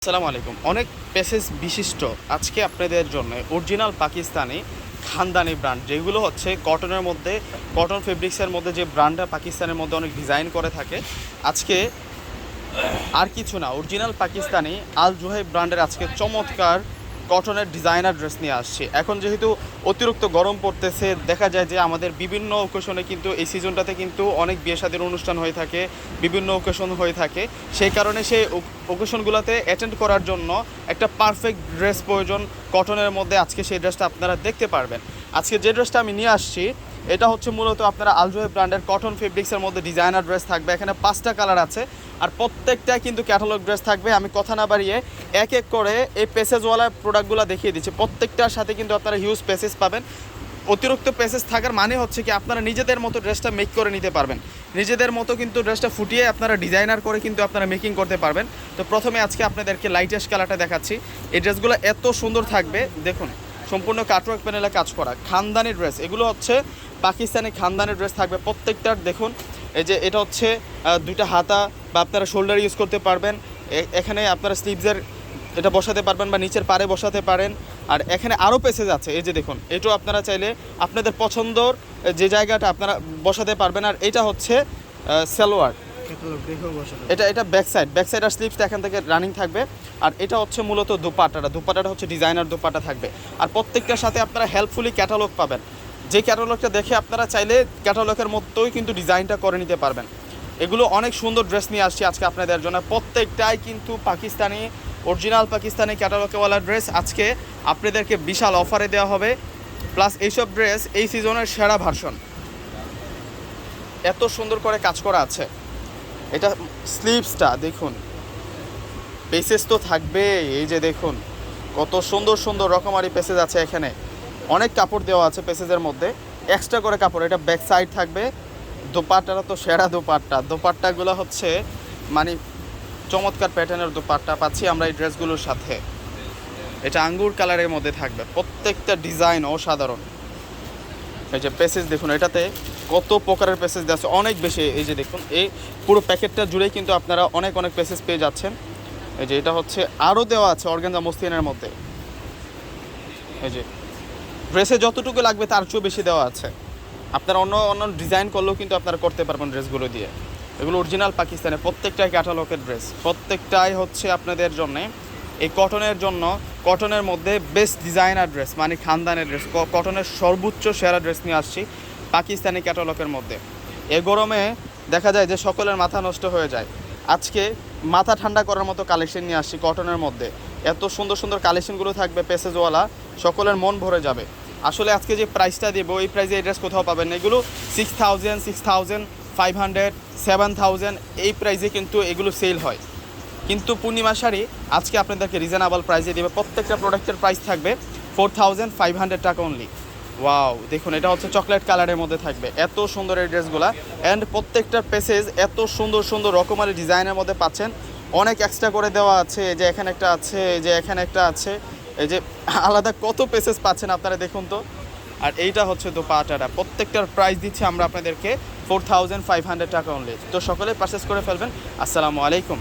আসসালামু আলাইকুম। অনেক পেসেস বিশিষ্ট আজকে আপনাদের জন্য অরিজিনাল পাকিস্তানি খানদানি ব্র্যান্ড, যেগুলো হচ্ছে কটনের মধ্যে, কটন ফেব্রিক্সের মধ্যে যে ব্র্যান্ডটা পাকিস্তানের মধ্যে অনেক ডিজাইন করে থাকে। আজকে আর কিছু না, অরিজিনাল পাকিস্তানি আল জুহাইব ব্র্যান্ডের আজকে চমৎকার কটনের ডিজাইনার ড্রেস নিয়ে আসছি। এখন যেহেতু অতিরিক্ত গরম পড়তেছে, দেখা যায় যে আমাদের বিভিন্ন ওকেশনে কিন্তু এই সিজনটাতে কিন্তু অনেক বিয়ে শাদীর অনুষ্ঠান হয়ে থাকে, বিভিন্ন ওকেশন হয়ে থাকে। সেই কারণে সেই ওকেশনগুলোতে অ্যাটেন্ড করার জন্য একটা পারফেক্ট ড্রেস প্রয়োজন কটনের মধ্যে। আজকে সেই ড্রেসটা আপনারা দেখতে পারবেন। আজকে যে ড্রেসটা আমি নিয়ে আসছি এটা হচ্ছে মূলত আপনারা আল জুহাইব ব্র্যান্ডের কটন ফেব্রিক্সের মধ্যে ডিজাইনার ড্রেস থাকবে। এখানে 5টা কালার আছে, আর প্রত্যেকটাই কিন্তু ক্যাটালগ ড্রেস থাকবে। আমি কথা না বাড়িয়ে এক এক করে এই পেসেজওয়ালা প্রোডাক্টগুলো দেখিয়ে দিচ্ছি। প্রত্যেকটার সাথে কিন্তু আপনারা হিউজ পেসেস পাবেন। অতিরিক্ত পেসেস থাকার মানে হচ্ছে কি আপনারা নিজেদের মতো ড্রেসটা মেক করে নিতে পারবেন, নিজেদের মতো কিন্তু ড্রেসটা ফুটিয়ে আপনারা ডিজাইনার করে কিন্তু আপনারা মেকিং করতে পারবেন। তো প্রথমে আজকে আপনাদেরকে লাইটেস্ট কালারটা দেখাচ্ছি। এই ড্রেসগুলো এত সুন্দর থাকবে, দেখুন সম্পূর্ণ কাটওয়ার্ক প্যানেলে কাজ করা খানদানি ড্রেস। এগুলো হচ্ছে পাকিস্তানি খানদানি ড্রেস থাকবে প্রত্যেকটার। দেখুন এই যে এটা হচ্ছে দুইটা হাতা বা আপনারা শোল্ডার ইউজ করতে পারবেন। এখানে আপনারা স্লিভসের এটা বসাতে পারবেন বা নিচের পাড়ে বসাতে পারেন। আর এখানে আরও পেসেজ আছে, এই যে দেখুন, এটাও আপনারা চাইলে আপনাদের পছন্দর যে জায়গাটা আপনারা বসাতে পারবেন। আর এটা হচ্ছে সালোয়ার, এটা ব্যাক সাইড আর স্লিভসটা এখান থেকে রানিং থাকবে। আর এটা হচ্ছে মূলত দুপাট্টাটা হচ্ছে ডিজাইনার দুপাট্টা থাকবে। আর প্রত্যেকটার সাথে আপনারা হেল্পফুলি ক্যাটালগ পাবেন, যে ক্যাটালগটা দেখে আপনারা চাইলে ক্যাটালগের মতোই কিন্তু ডিজাইনটা করে নিতে পারবেন। এগুলো অনেক সুন্দর ড্রেস নিয়ে আসছি আজকে আপনাদের জন্য। প্রত্যেকটাই কিন্তু পাকিস্তানি, অরিজিনাল পাকিস্তানি ক্যাটালগওয়ালা ড্রেস আজকে আপনাদেরকে বিশাল অফারে দেওয়া হবে। প্লাস এইসব ড্রেস এই সিজনের সেরা ভার্সন, এত সুন্দর করে কাজ করা আছে। এটা স্লিভসটা দেখুন, পেসেস তো থাকবে, এই যে দেখুন কত সুন্দর সুন্দর রকমারি পেসেজ আছে। এখানে অনেক কাপড় দেওয়া আছে পেসেজের মধ্যে, এক্সট্রা করে কাপড়। এটা ব্যাক সাইড থাকবে। দোপাট্টাটা তো সেরা দোপাট্টাগুলো হচ্ছে মানে চমৎকার প্যাটার্নের দোপাট্টা পাচ্ছি আমরা এই ড্রেসগুলোর সাথে। এটা আঙ্গুর কালারের মধ্যে থাকবে, প্রত্যেকটা ডিজাইন অসাধারণ। এই যে পেসেজ দেখুন, এটাতে কত প্রকারের পেসেজ দেওয়া আছে, অনেক বেশি। এই যে দেখুন, এই পুরো প্যাকেটটা জুড়েই কিন্তু আপনারা অনেক অনেক পেসেজ পেয়ে যাচ্ছেন। এই যে এটা হচ্ছে আরও দেওয়া আছে অর্গানজা মসলিনের মধ্যে। এই যে ড্রেসে যতটুকু লাগবে তার চেয়েও বেশি দেওয়া আছে। আপনারা অন্য অন্য ডিজাইন করলেও কিন্তু আপনারা করতে পারবেন ড্রেসগুলো দিয়ে। এগুলো অরিজিনাল পাকিস্তানের, প্রত্যেকটাই ক্যাটালগের ড্রেস, প্রত্যেকটাই হচ্ছে আপনাদের জন্য এই কটনের জন্য, কটনের মধ্যে বেস্ট ডিজাইনার ড্রেস মানে খানদানের ড্রেস, কটনের সর্বোচ্চ সেরা ড্রেস নিয়ে আসছি পাকিস্তানি ক্যাটালগের মধ্যে। এ গরমে দেখা যায় যে সকলের মাথা নষ্ট হয়ে যায়, আজকে মাথা ঠান্ডা করার মতো কালেকশন নিয়ে আসছি কটনের মধ্যে। এত সুন্দর সুন্দর কালেকশনগুলো থাকবে পেসেজওয়ালা, সকলের মন ভরে যাবে। আসলে আজকে যে প্রাইসটা দেবো এই প্রাইসে এই ড্রেস কোথাও পাবেন না। এগুলো 6000, 6500, 7000 এই প্রাইসে কিন্তু এগুলো সেল হয়। কিন্তু পূর্ণিমা শাড়ি আজকে আপনাদেরকে রিজনেবল প্রাইসে দেবে। প্রত্যেকটা প্রোডাক্টের প্রাইস থাকবে 4500 টাকা অনলি। ওয়াও, দেখুন এটা হচ্ছে চকলেট কালারের মধ্যে থাকবে, এত সুন্দর এই ড্রেসগুলো। অ্যান্ড প্রত্যেকটা পেসেজ এত সুন্দর সুন্দর রকমারি ডিজাইনের মধ্যে পাচ্ছেন। অনেক এক্সট্রা করে দেওয়া আছে, এই যে এখানে একটা আছে, এই যে এখানে একটা আছে, এই যে আলাদা কত পেসেস পাচ্ছেন আপনারা দেখুন তো। আর এইটা হচ্ছে দোপাট্টাটা, প্রত্যেকটার প্রাইস দিচ্ছি আমরা আপনাদেরকে 4500 টাকা অনলি। তো সকলে পারচেস করে ফেলবেন। আসসালামু আলাইকুম।